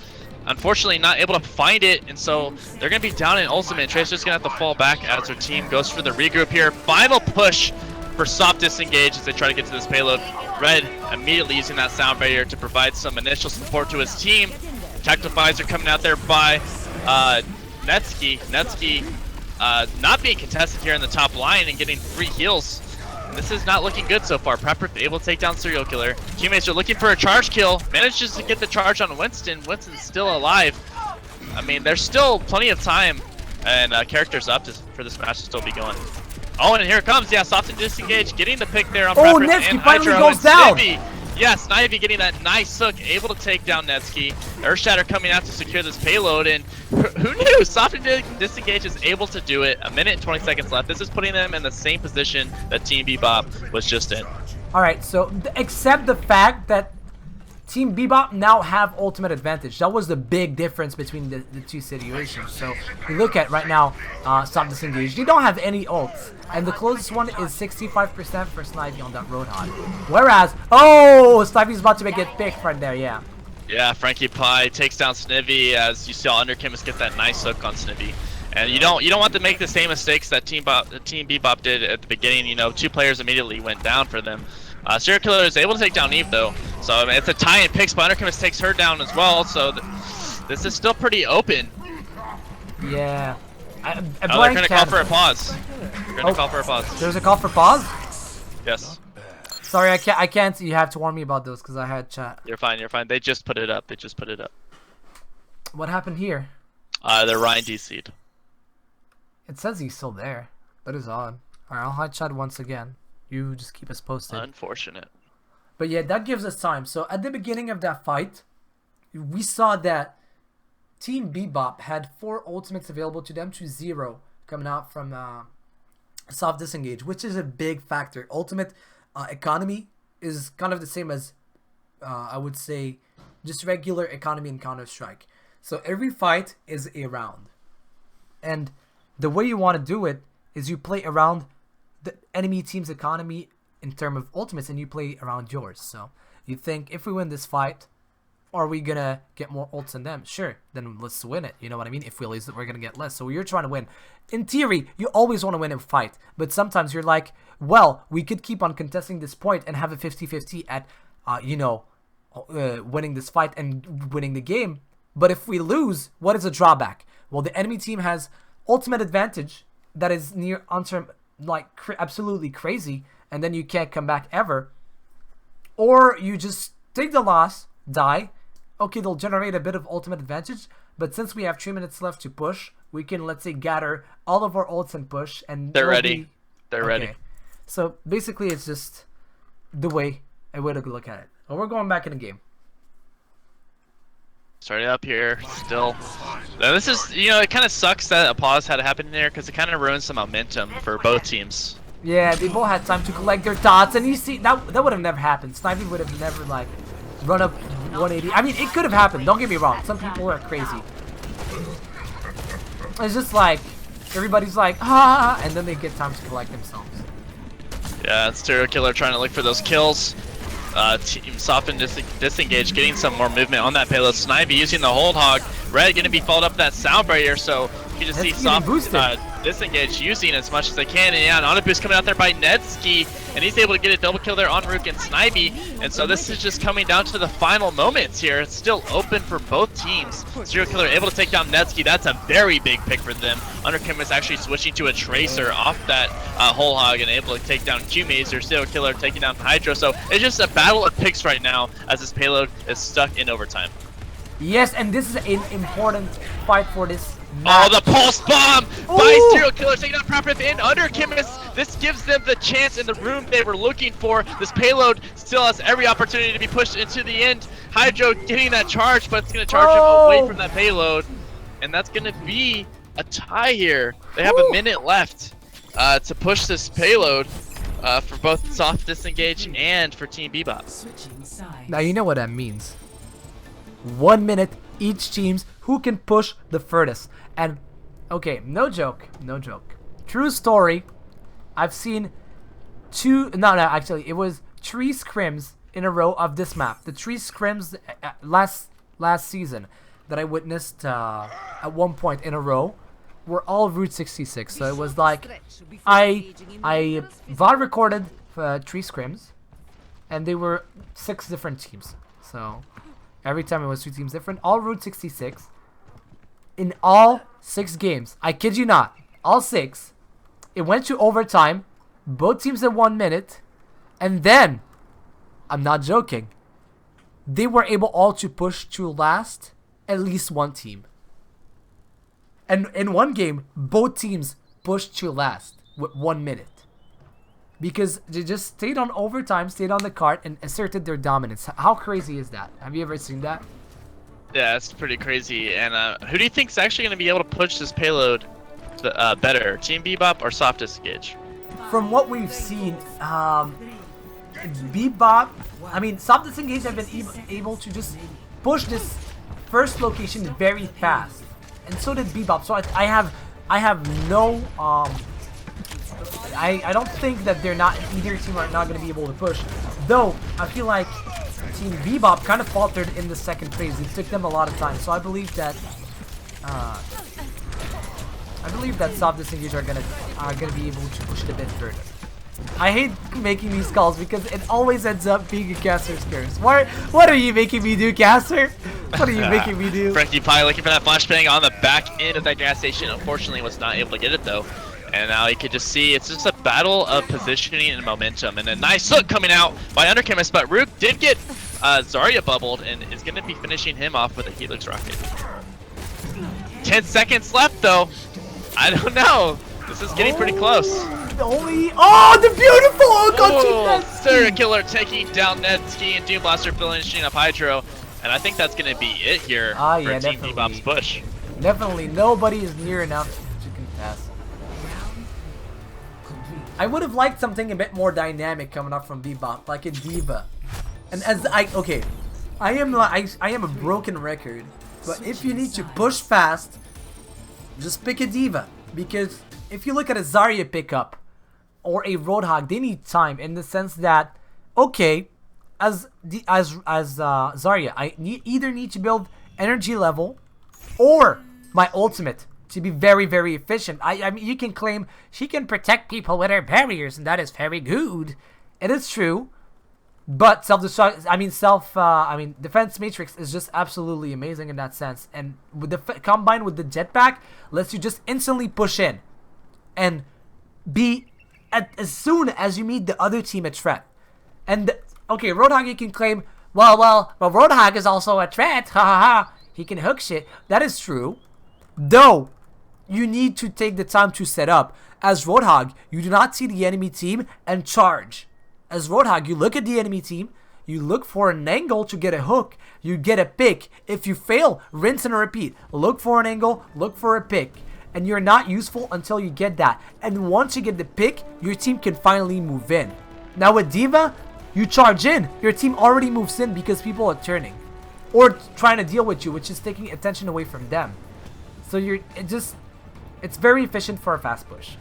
Unfortunately, not able to find it, and so they're gonna be down in ultimate. Tracer's gonna have to fall back as their team goes for the regroup here. Final push for Soft Disengage as they try to get to this payload. Red immediately using that sound barrier to provide some initial support to his team. Tactical Visor coming out there by Netsky. Netsky not being contested here in the top line and getting 3 heals. And this is not looking good so far. Prepper able to take down Serial Killer. Teammates are looking for a charge kill. Manages to get the charge on Winston. Winston's still alive. I mean, there's still plenty of time, and characters up for this match to still be going. Oh, and here it comes. Yeah, Soft and Disengage getting the pick there on Prepper. Oh, Prepper. Netsky finally goes down. Yes, Snivy getting that nice hook, able to take down Netsky. Earthshatter coming out to secure this payload, and who knew? Soft and Disengage is able to do it. 1 minute and 20 seconds left. This is putting them in the same position that Team Bebop was just in. Alright, so except the fact that Team Bebop now have ultimate advantage. That was the big difference between the two situations. So you look at right now, Soft Disengage. They don't have any ults. And the closest one is 65% for Snivy on that Roadhog. Whereas, oh, Snivy's about to get picked right there, yeah. Yeah, Frankie Pie takes down Snivy as you saw Underchemist get that nice hook on Snivy. And you don't want to make the same mistakes that Team Bebop did at the beginning. You know, 2 players immediately went down for them. Serial Killer is able to take down Eve though, so I mean, it's a tie in picks, but Underchemist takes her down as well. So this is still pretty open. Yeah. They're gonna call for a pause. They're gonna call for a pause. There's a call for pause? Yes. Sorry, I can't. You have to warn me about those because I had chat. You're fine. You're fine. They just put it up. What happened here? They're Ryan DC'd. It says he's still there. That is odd. Alright, I'll hide chat once again. You just keep us posted. Unfortunate. But yeah, that gives us time. So at the beginning of that fight, we saw that Team Bebop had 4 ultimates available to them to 0 coming out from soft disengage, which is a big factor. Ultimate economy is kind of the same as I would say just regular economy in Counter-Strike. So every fight is a round, and the way you want to do it is you play around the enemy team's economy in terms of ultimates, and you play around yours. So you think, if we win this fight, are we gonna get more ults than them? Sure, then let's win it. You know what I mean? If we lose it, we're gonna get less. So you're trying to win. In theory, you always want to win a fight, but sometimes you're like, well, we could keep on contesting this point and have a 50-50 at, winning this fight and winning the game. But if we lose, what is the drawback? Well, the enemy team has ultimate advantage that is near on term, like absolutely crazy, and then you can't come back ever. Or you just take the loss, die. Okay, they'll generate a bit of ultimate advantage, but since we have 3 minutes left to push, we can, let's say, gather all of our ults and push, and they're ready. They're ready. So basically, it's just a way to look at it. Well, we're going back in the game. Starting up here, still. Now this is, it kind of sucks that a pause had to happen there because it kind of ruins some momentum for both teams. Yeah, they both had time to collect their thoughts, and you see, that would have never happened. Sniping would have never, like, run up 180. I mean, it could have happened, don't get me wrong. Some people are crazy. It's just like, everybody's like, ah, and then they get time to collect themselves. Yeah, it's Serial Killer trying to look for those kills. Team Soft and Disengage getting some more movement on that payload. Snivy using the hold hog. Red going to be followed up that sound barrier, so you just see Soft Disengage using as much as they can. And yeah, an auto boost coming out there by Nedski, and he's able to get a double kill there on Rook and Snivy. And so this is just coming down to the final moments here. It's still open for both teams. Serial Killer able to take down Nedski. That's a very big pick for them. Underkim is actually switching to a Tracer off that whole hog and able to take down Q-Mazer. Serial Killer taking down Hydro. So it's just a battle of picks right now as this payload is stuck in overtime. Yes, and this is an important fight for this match. Oh, the pulse bomb by Serial Killer taking out Proprif and Underchemist. This gives them the chance in the room they were looking for. This payload still has every opportunity to be pushed into the end. Hydro getting that charge, but it's going to charge him away from that payload. And that's going to be a tie here. They have a minute left to push this payload for both Soft Disengage and for Team Bebop. Now you know what that means. 1 minute each teams who can push the furthest. And okay, no joke, true story, I've seen actually it was 3 scrims in a row of this map. The 3 scrims last season that I witnessed at one point in a row were all Route 66. So it was like I VOD recorded 3 scrims, and they were 6 different teams. So every time it was 2 teams different, all Route 66. In all 6 games, I kid you not, all 6, it went to overtime, both teams at 1 minute, and then, I'm not joking, they were able all to push to last at least one team. And in one game, both teams pushed to last with 1 minute. Because they just stayed on overtime, stayed on the cart, and asserted their dominance. How crazy is that? Have you ever seen that? Yeah, it's pretty crazy. And who do you think is actually going to be able to push this payload better? Team Bebop or Soft Disengage? From what we've seen, Bebop, I mean, Soft Disengage have been able to just push this first location very fast. And so did Bebop. So I have no... I don't think that either team are not going to be able to push. Though, I feel like Team Bebop kind of faltered in the second phase. It took them a lot of time. So I believe that Soft Disengage are gonna be able to push it a bit further. I hate making these calls because it always ends up being a caster's curse. What are you making me do, caster? What are you making me do? Frankie Pie looking for that flashbang on the back end of that gas station. Unfortunately, was not able to get it though. And now you can just see it's just a battle of positioning and momentum. And a nice hook coming out by Underchemist, but Rook did get Zarya bubbled and is going to be finishing him off with a Helix Rocket. 10 seconds left though. I don't know. This is getting pretty close. The beautiful hook on Team Nedski! Serial Killer taking down Nedski and Doom Blaster finishing up Hydro. And I think that's going to be it here Ah, for yeah, Team definitely. Bebop's push. Definitely, nobody is near enough to contest. I would have liked something a bit more dynamic coming up from Bebop, like a diva. And as I am a broken record, but if you need to push fast, just pick a diva. Because if you look at a Zarya pickup or a Roadhog, they need time in the sense that, okay, as Zarya, I either need to build energy level or my ultimate to be very, very efficient. I mean, you can claim she can protect people with her barriers, and that is very good. It is true, but defense matrix is just absolutely amazing in that sense. And with the combined with the jetpack, lets you just instantly push in, and be as soon as you meet the other team a threat. And okay, Roadhog, you can claim, well, Roadhog is also a threat. Ha ha ha. He can hook shit. That is true. Though, you need to take the time to set up. As Roadhog, you do not see the enemy team and charge. As Roadhog, you look at the enemy team, you look for an angle to get a hook, you get a pick. If you fail, rinse and repeat. Look for an angle, look for a pick. And you're not useful until you get that. And once you get the pick, your team can finally move in. Now with Diva, you charge in. Your team already moves in because people are turning. Or trying to deal with you, which is taking attention away from them. So it's very efficient for a fast push.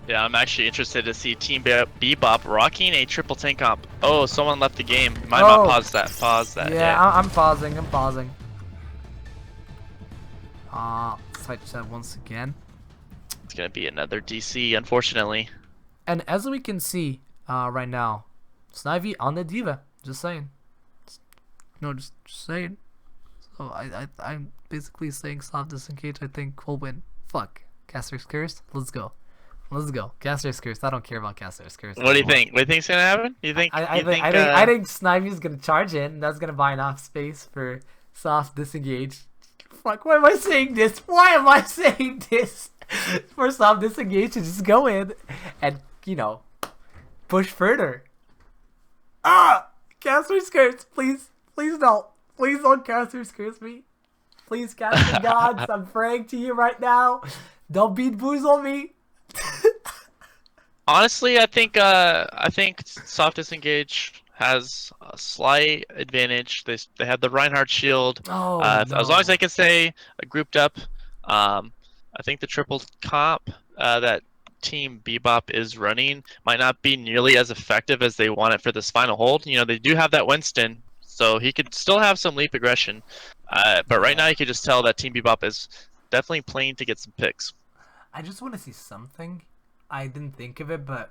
Yeah, I'm actually interested to see Team Bebop rocking a triple tank comp. Oh, someone left the game. Might not pause that. Pause that. Yeah, I'm pausing. Side chat once again. It's gonna be another DC, unfortunately. And as we can see right now, Snivy on the Diva. Just saying. No, just saying. So I'm basically saying soft disengage. I think we'll win. Fuck. Caster's Curse. Let's go. Caster's Curse. I don't care about Caster's Curse. What do you think? What do you think's gonna happen? You think? I think Snivy's gonna charge in. That's gonna buy enough space for soft disengage. Fuck. Why am I saying this? For soft disengage to just go in and push further. Caster's Curse. Please don't. Please don't Caster's Curse me. Please, Caster Gods, I'm praying to you right now. Don't beat Boozle me. Honestly, I think soft disengage has a slight advantage. They have the Reinhardt shield. No. As long as they can stay grouped up, I think the triple comp that Team Bebop is running might not be nearly as effective as they want it for this final hold. They do have that Winston, so he could still have some leap aggression. But right now, you can just tell that Team Bebop is definitely playing to get some picks. I just want to see something. I didn't think of it, but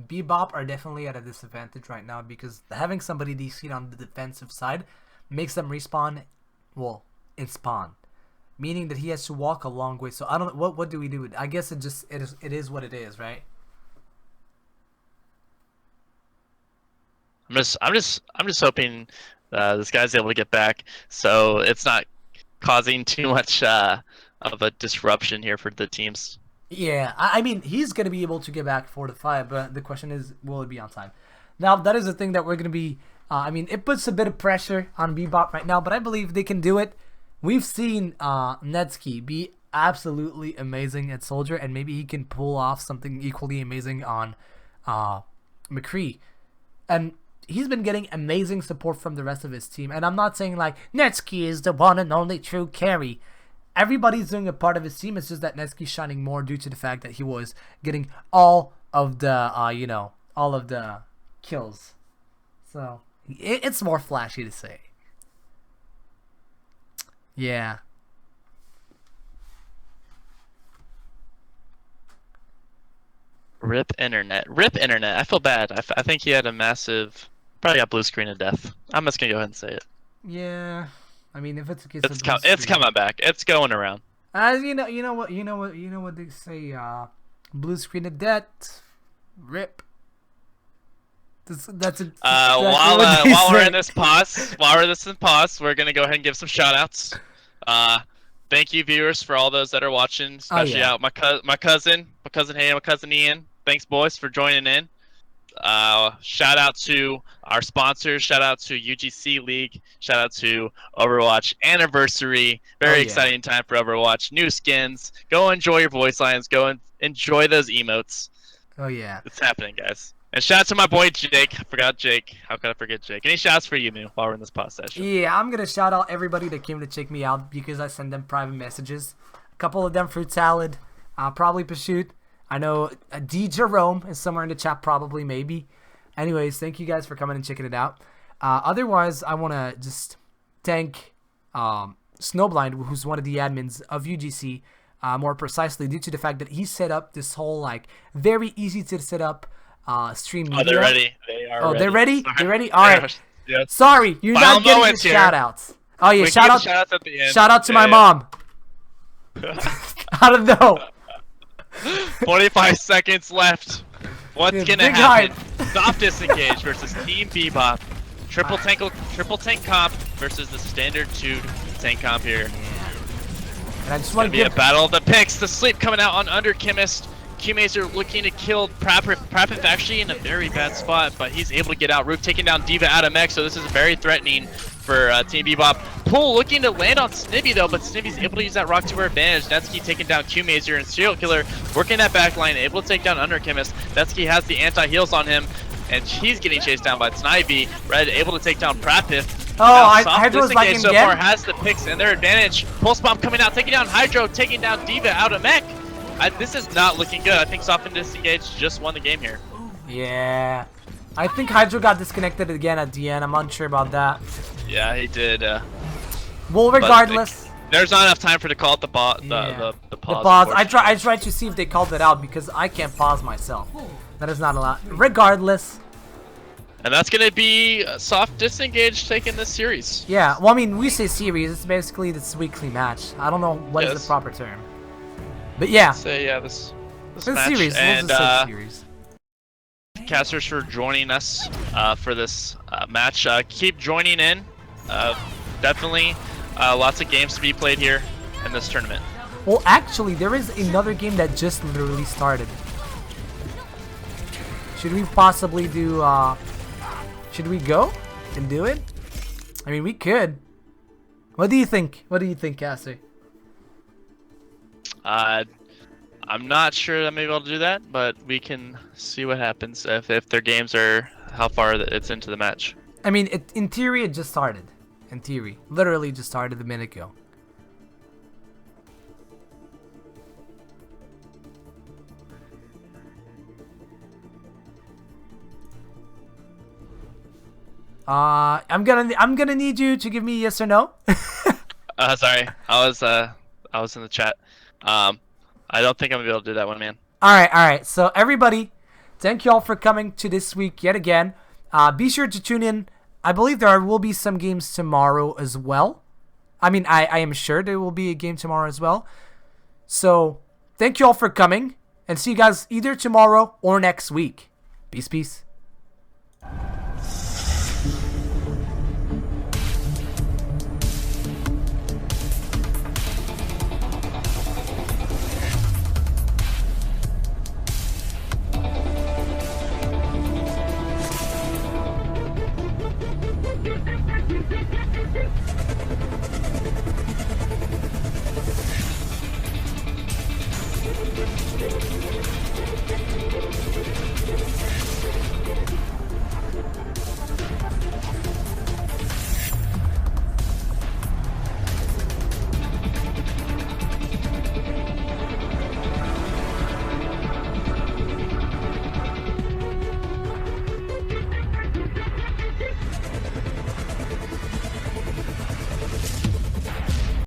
Bebop are definitely at a disadvantage right now because having somebody DC'd on the defensive side makes them respawn, in spawn. Meaning that he has to walk a long way. So I don't know, what do we do? I guess it is what it is, right? I'm just hoping this guy's able to get back, so it's not causing too much of a disruption here for the teams. Yeah, I mean, he's going to be able to get back 4 to 5, but the question is, will it be on time? Now, that is the thing that we're going to be, it puts a bit of pressure on Bebop right now, but I believe they can do it. We've seen Netsky be absolutely amazing at Soldier, and maybe he can pull off something equally amazing on McCree. And he's been getting amazing support from the rest of his team, and I'm not saying like Netsky is the one and only true carry. Everybody's doing a part of his team. It's just that Netsky's shining more due to the fact that he was getting all of the kills. So it's more flashy to say. Yeah. Rip internet. I feel bad. I think he had a massive, probably got blue screen of death. I'm just gonna go ahead and say it. Yeah. I mean, if it's a case it's coming back. It's going around. You know what they say. Blue screen of death. Rip. That's it. While we're in this pause, we're gonna go ahead and give some shout outs. Thank you, viewers, for all those that are watching, especially out my cousin Ian. Thanks, boys, for joining in. Shout out to our sponsors. Shout out to UGC League. Shout out to Overwatch Anniversary. Very exciting time for Overwatch. New skins. Go enjoy your voice lines. Go and enjoy those emotes. Oh yeah. It's happening, guys. And shout out to my boy Jake. I forgot Jake. How could I forget Jake? Any shouts for you, Mew, while we're in this pause session? Yeah, I'm gonna shout out everybody that came to check me out because I send them private messages. A couple of them Fruit Salad, probably Pursuit. I know D Jerome is somewhere in the chat, probably, maybe. Anyways, thank you guys for coming and checking it out. Otherwise, I want to just thank Snowblind, who's one of the admins of UGC, more precisely due to the fact that he set up this whole, like, very easy to set up stream media. Oh, they're ready. They are ready. They're ready? Sorry. They're ready? All right. Yes. Sorry, you're Final not getting your moments here. shout-outs. Oh, yeah, We shout can out, give shout-outs at the end. shout out to my mom. I don't know. 45 seconds left. What's Dude, gonna big happen? hype. Soft Disengage versus Team Bebop. Triple tank comp versus the standard 2 tank comp here. And I just It's want gonna to be a give battle of the picks. The sleep coming out on Under Chemist. Q-Mazer looking to kill Prapif actually in a very bad spot, but he's able to get out. Roof taking down D.Va out of mech, so this is very threatening for Team Bebop. Pull looking to land on Snibby though, but Snibby's able to use that rock to her advantage. Netsky taking down Q-Mazer and Serial Killer working that back line, able to take down Under Chemist. Netsky has the anti-heals on him, and he's getting chased down by Snivy. Red able to take down Prapif. Oh, Hydro's like so again. far has the picks in their advantage. Pulse Bomb coming out, taking down Hydro, taking down D.Va out of mech. This is not looking good. I think Soft and Disengage just won the game here. Yeah. I think Hydro got disconnected again at the end. I'm unsure about that. Yeah, he did. Well, regardless. There's not enough time for to call it the pause. Yeah. The pause. The pause. I tried to see if they called it out because I can't pause myself. That is not allowed. Regardless. And that's going to be Soft Disengage taking this series. Yeah. Well, I mean, we say series. It's basically this weekly match. I don't know what is the proper term. But yeah. So yeah, this It's match. series. And We'll just say series. casters for joining us for this match. Keep joining in. Definitely lots of games to be played here in this tournament. Well, actually, there is another game that just literally started. Should we possibly do, should we go and do it? I mean, we could. What do you think? What do you think, Caster? I'm not sure that maybe I'll do that, but we can see what happens if their games are how far it's into the match. I mean, in theory, it just started. In theory. Literally just started a minute ago. I'm gonna need you to give me yes or no. Sorry, I was in the chat. I don't think I'm gonna be able to do that one, man. All right. So everybody, thank you all for coming to this week yet again. Be sure to tune in. I believe there will be some games tomorrow as well. I mean, I am sure there will be a game tomorrow as well. So thank you all for coming, and see you guys either tomorrow or next week. Peace.